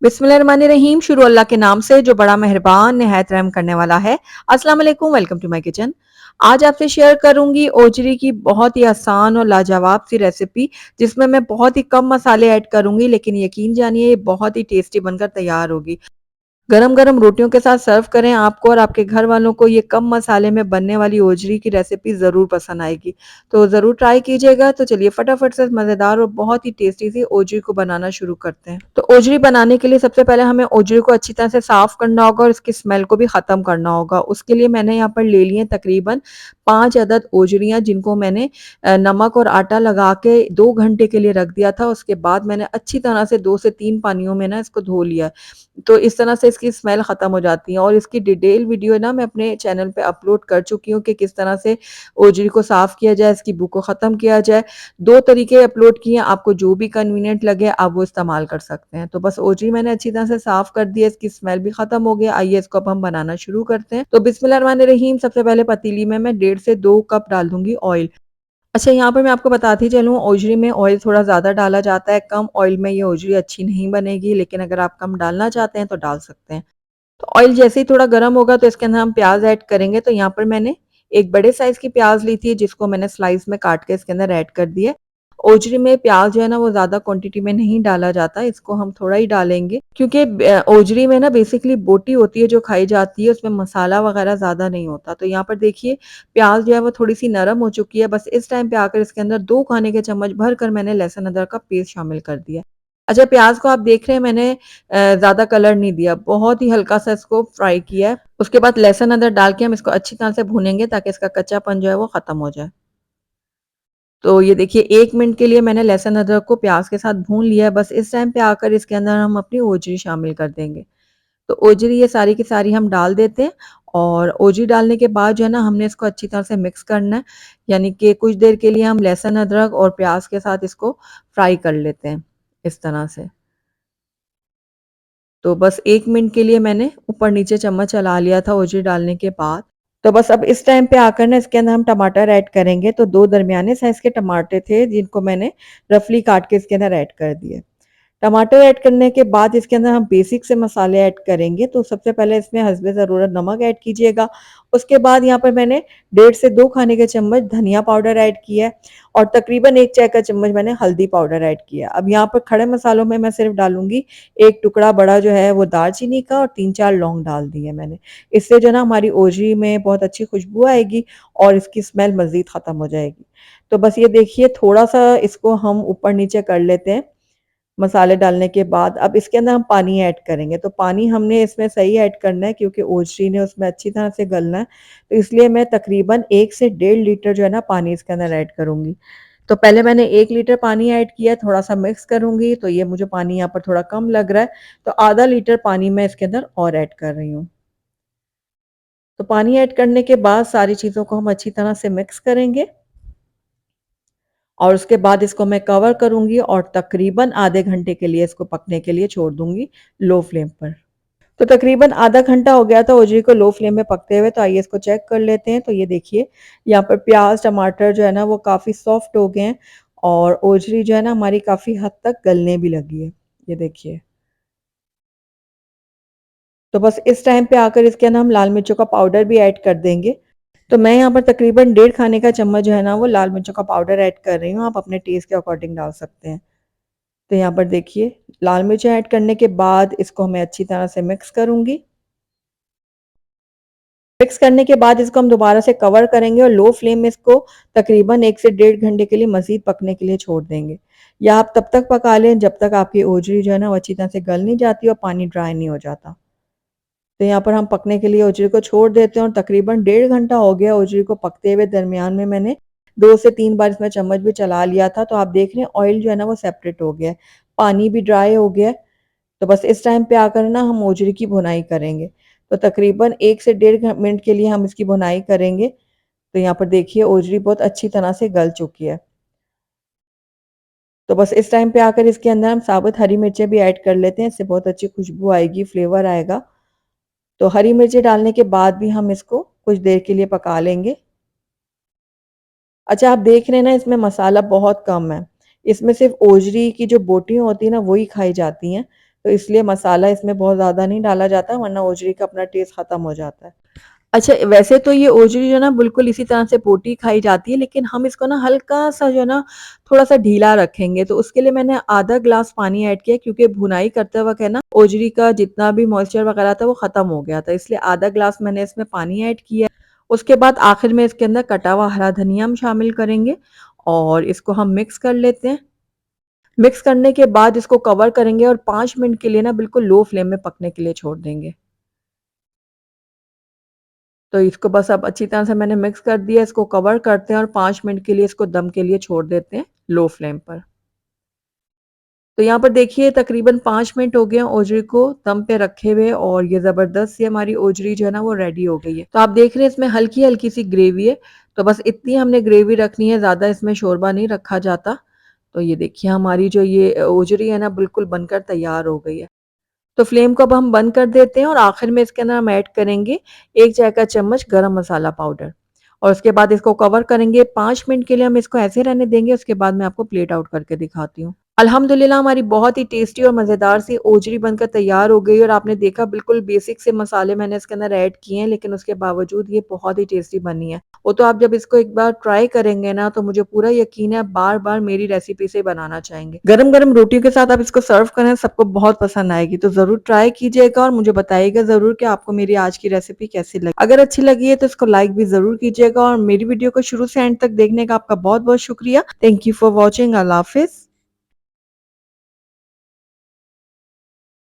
बिस्मिल्लाहिर्रहमानिर्रहीम। शुरू अल्लाह के नाम से जो बड़ा मेहरबान निहायत रहम करने वाला है। अस्सलाम वालेकुम, वेलकम टू माय किचन। आज आपसे शेयर करूंगी ओजरी की बहुत ही आसान और लाजवाब सी रेसिपी, जिसमें मैं बहुत ही कम मसाले ऐड करूंगी, लेकिन यकीन जानिए ये बहुत ही टेस्टी बनकर तैयार होगी। गरम-गरम रोटियों के साथ सर्व करें आपको और आपके घर वालों को ये कम मसाले में बनने वाली ओजरी की रेसिपी ज़रूर पसंद आएगी। तो ज़रूर ट्राई कीजिएगा। तो चलिए फटाफट से मज़ेदार और बहुत ही टेस्टी सी ओजरी को बनाना शुरू करते हैं। तो ओजरी बनाने के लिए सबसे पहले हमें ओजरी को अच्छी तरह से साफ़ करना होगा और इसकी स्मेल को भी ख़त्म करना होगा। उसके लिए मैंने यहाँ पर ले लिए तकरीबन 5 अदद ओजरियाँ, जिनको मैंने नमक और आटा लगा के 2 घंटे के लिए रख दिया था। उसके बाद मैंने अच्छी तरह से 2 से 3 पानियों में ना इसको धो लिया। तो इस तरह से इसकी स्मेल ख़त्म हो जाती है और इसकी डिटेल वीडियो ना मैं अपने चैनल पे अपलोड कर चुकी हूँ कि किस तरह से ओजरी को साफ़ किया जाए, इसकी बू को ख़त्म किया जाए। 2 तरीके अपलोड किए हैं, आपको जो भी कन्वीनिएंट लगे आप वो इस्तेमाल कर सकते हैं। तो बस ओजरी मैंने अच्छी तरह से साफ़ कर दी है, इसकी स्मेल भी ख़त्म हो गई। आइए इसको अब हम बनाना शुरू करते हैं। तो बिस्मिल्लाहिर्रहमानिर्रहीम, सबसे पहले पतीली में मैं 1.5 से 2 कप डाल दूँगी ऑयल। अच्छा, यहाँ पर मैं आपको बताती चलूँ, ओजरी में ऑयल थोड़ा ज़्यादा डाला जाता है, कम ऑयल में ये ओजरी अच्छी नहीं बनेगी, लेकिन अगर आप कम डालना चाहते हैं तो डाल सकते हैं। तो ऑयल जैसे ही थोड़ा गर्म होगा तो इसके अंदर हम प्याज ऐड करेंगे। तो यहाँ पर मैंने एक बड़े साइज़ की प्याज ली थी, जिसको मैंने स्लाइस में काट के इसके अंदर ऐड कर दिया है। ओजरी में प्याज जो है ना वो ज़्यादा क्वांटिटी में नहीं डाला जाता, इसको हम थोड़ा ही डालेंगे, क्योंकि ओजरी में ना बेसिकली बोटी होती है जो खाई जाती है, उसमें मसाला वगैरह ज़्यादा नहीं होता। तो यहाँ पर देखिए प्याज जो है वो थोड़ी-सी नरम हो चुकी है। बस इस टाइम पे आकर इसके अंदर 2 खाने के चम्मच भर कर मैंने लहसुन अदरक का पेस्ट शामिल कर दिया। अच्छा, प्याज को आप देख रहे हैं मैंने ज़्यादा कलर नहीं दिया, बहुत ही हल्का-सा इसको फ्राई किया है। उसके बाद लहसुन अदरक डाल के हम इसको अच्छी तरह से भूनेंगे ताकि इसका कच्चापन जो है वो ख़त्म हो जाए। तो ये देखिए 1 मिनट के लिए मैंने लहसुन अदरक को प्याज के साथ भून लिया है। बस इस टाइम पे आकर इसके अंदर हम अपनी ओजरी शामिल कर देंगे। तो ओजरी ये सारी की सारी हम डाल देते हैं और ओजरी डालने के बाद जो है ना हमने इसको अच्छी तरह से मिक्स करना है, यानी कि कुछ देर के लिए हम लहसुन अदरक और प्याज के साथ इसको फ्राई कर लेते हैं इस तरह से। तो बस 1 मिनट के लिए मैंने ऊपर-नीचे चम्मच चला लिया था ओजरी डालने के बाद। तो बस अब इस टाइम पे आकर ना इसके अंदर हम टमाटर ऐड करेंगे। तो 2 दरमियाने साइज़ के टमाटर थे, जिनको मैंने रफली काट के इसके अंदर ऐड कर दिए। टमाटर ऐड करने के बाद इसके अंदर हम बेसिक से मसाले ऐड करेंगे। तो सबसे पहले इसमें हस्बे ज़रूरत नमक ऐड कीजिएगा। उसके बाद यहाँ पर मैंने 1.5 से 2 खाने के चम्मच धनिया पाउडर ऐड किया है और तकरीबन 1 चाय का चम्मच मैंने हल्दी पाउडर ऐड किया। अब यहाँ पर खड़े मसालों में मैं सिर्फ डालूँगी 1 टुकड़ा बड़ा जो है वो दालचीनी का और 3-4 लौंग डाल दिए मैंने। इससे जो है ना हमारी ओजरी में बहुत अच्छी खुशबू आएगी और इसकी स्मेल मज़ीद ख़त्म हो जाएगी। तो बस ये देखिए थोड़ा-सा इसको हम ऊपर-नीचे कर लेते हैं। मसाले डालने के बाद अब इसके अंदर हम पानी ऐड करेंगे। तो पानी हमने इसमें सही ऐड करना है, क्योंकि ओजरी ने उसमें अच्छी तरह से गलना है। तो इसलिए मैं तकरीबन 1 से 1.5 लीटर जो है ना पानी इसके अंदर ऐड करूँगी। तो पहले मैंने 1 लीटर पानी ऐड किया, थोड़ा-सा मिक्स करूँगी, तो ये मुझे पानी यहाँ पर थोड़ा कम लग रहा है, तो आधा लीटर पानी मैं इसके अंदर और ऐड कर रही हूँ। तो पानी ऐड करने के बाद सारी चीज़ों को हम अच्छी तरह से मिक्स करेंगे और उसके बाद इसको मैं कवर करूँगी और तकरीबन आधे घंटे के लिए इसको पकने के लिए छोड़ दूँगी लो फ्लेम पर। तो तकरीबन आधा घंटा हो गया था ओजरी को लो फ्लेम में पकते हुए। तो आइए इसको चेक कर लेते हैं। तो ये देखिए यहाँ पर प्याज टमाटर जो है ना वो काफ़ी सॉफ्ट हो गए हैं और ओजरी जो है ना हमारी काफ़ी हद तक गलने भी लगी है। ये देखिए। तो बस इस टाइम पे आकर इसके अंदर हम लाल मिर्चों का पाउडर भी ऐड कर देंगे। तो मैं यहाँ पर तकरीबन 1.5 खाने का चम्मच जो है ना वो लाल मिर्चों का पाउडर ऐड कर रही हूँ। आप अपने टेस्ट के अकॉर्डिंग डाल सकते हैं। तो यहाँ पर देखिए लाल मिर्च ऐड करने के बाद इसको मैं अच्छी तरह से मिक्स करूँगी। मिक्स करने के बाद इसको हम दोबारा से कवर करेंगे और लो फ्लेम में इसको तकरीबन 1 से 1.5 घंटे के लिए मज़ीद पकने के लिए छोड़ देंगे। या आप तब तक पका लें जब तक आपकी ओजरी जो है ना वो अच्छी तरह से गल नहीं जाती और पानी ड्राई नहीं हो जाता। तो यहाँ पर हम पकने के लिए ओजरी को छोड़ देते हैं और तकरीबन 1.5 घंटा हो गया ओजरी को पकते हुए। दरमियान में मैंने 2 से 3 बार इसमें चम्मच भी चला लिया था। तो आप देख रहे हैं ऑयल जो है ना वो सेपरेट हो गया है, पानी भी ड्राई हो गया है। तो बस इस टाइम पे आकर ना हम ओजरी की भुनाई करेंगे। तो तकरीबन 1 से 1.5 मिनट के लिए हम इसकी भुनाई करेंगे। तो यहाँ पर देखिए ओजरी बहुत अच्छी तरह से गल चुकी है। तो बस इस टाइम पे आकर इसके अंदर हम साबुत हरी मिर्चें भी ऐड कर लेते हैं, इससे बहुत अच्छी खुशबू आएगी, फ्लेवर आएगा। तो हरी मिर्ची डालने के बाद भी हम इसको कुछ देर के लिए पका लेंगे। अच्छा, आप देख रहे हैं ना इसमें मसाला बहुत कम है। इसमें सिर्फ़ ओजरी की जो बोटियाँ होती हैं ना वही खाई जाती हैं। तो इसलिए मसाला इसमें बहुत ज़्यादा नहीं डाला जाता वरना ओजरी का अपना टेस्ट ख़त्म हो जाता है। अच्छा, वैसे तो ये ओजरी जो है ना बिल्कुल इसी तरह से बोटी खाई जाती है, लेकिन हम इसको ना हल्का-सा जो है ना थोड़ा-सा ढीला रखेंगे, तो उसके लिए मैंने आधा ग्लास पानी ऐड किया क्योंकि भुनाई करते वक़्त है ना ओजरी का जितना भी मॉइस्चर वगैरह था वो ख़त्म हो गया था, इसलिए आधा ग्लास मैंने इसमें पानी ऐड किया। उसके बाद आखिर में इसके अंदर कटा हुआ हरा धनिया हम शामिल करेंगे और इसको हम मिक्स कर लेते हैं। मिक्स करने के बाद इसको कवर करेंगे और 5 मिनट के लिए ना बिल्कुल लो फ्लेम में पकने के लिए छोड़ देंगे। तो इसको बस अब अच्छी तरह से मैंने मिक्स कर दिया, इसको कवर करते हैं और 5 मिनट के लिए इसको दम के लिए छोड़ देते हैं लो फ्लेम पर। तो यहाँ पर देखिए तकरीबन 5 मिनट हो गए हैं ओजरी को दम पे रखे हुए और ये ज़बरदस्त सी हमारी ओजरी जो है ना वो रेडी हो गई है। तो आप देख रहे हैं इसमें हल्की-हल्की सी ग्रेवी है, तो बस इतनी हमने ग्रेवी रखनी है, ज़्यादा इसमें शोरबा नहीं रखा जाता। तो ये देखिए हमारी जो ये ओजरी है ना बिल्कुल बनकर तैयार हो गई है। तो फ्लेम को अब हम बंद कर देते हैं और आखिर में इसके अंदर हम ऐड करेंगे 1 चाय का चम्मच गरम मसाला पाउडर और उसके बाद इसको कवर करेंगे 5 मिनट के लिए हम इसको ऐसे रहने देंगे, उसके बाद मैं आपको प्लेट आउट करके दिखाती हूँ। अल्हम्दुलिल्लाह हमारी बहुत ही टेस्टी और मज़ेदार सी ओजरी बनकर तैयार हो गई और आपने देखा बिल्कुल बेसिक से मसाले मैंने इसके अंदर ऐड किए हैं, लेकिन उसके बावजूद ये बहुत ही टेस्टी बनी है। वो तो आप जब इसको एक बार ट्राई करेंगे ना तो मुझे पूरा यकीन है आप बार-बार मेरी रेसिपी से बनाना चाहेंगे। गरम-गरम रोटियों के साथ आप इसको सर्व करें सबको बहुत पसंद आएगी। तो ज़रूर ट्राई कीजिएगा और मुझे बताइएगा ज़रूर कि आपको मेरी आज की रेसिपी कैसी लगी। अगर अच्छी लगी है तो इसको लाइक भी ज़रूर कीजिएगा और मेरी वीडियो को शुरू से एंड तक देखने का आपका बहुत-बहुत शुक्रिया। Thank you for watching. अल्लाह हाफ़िज़।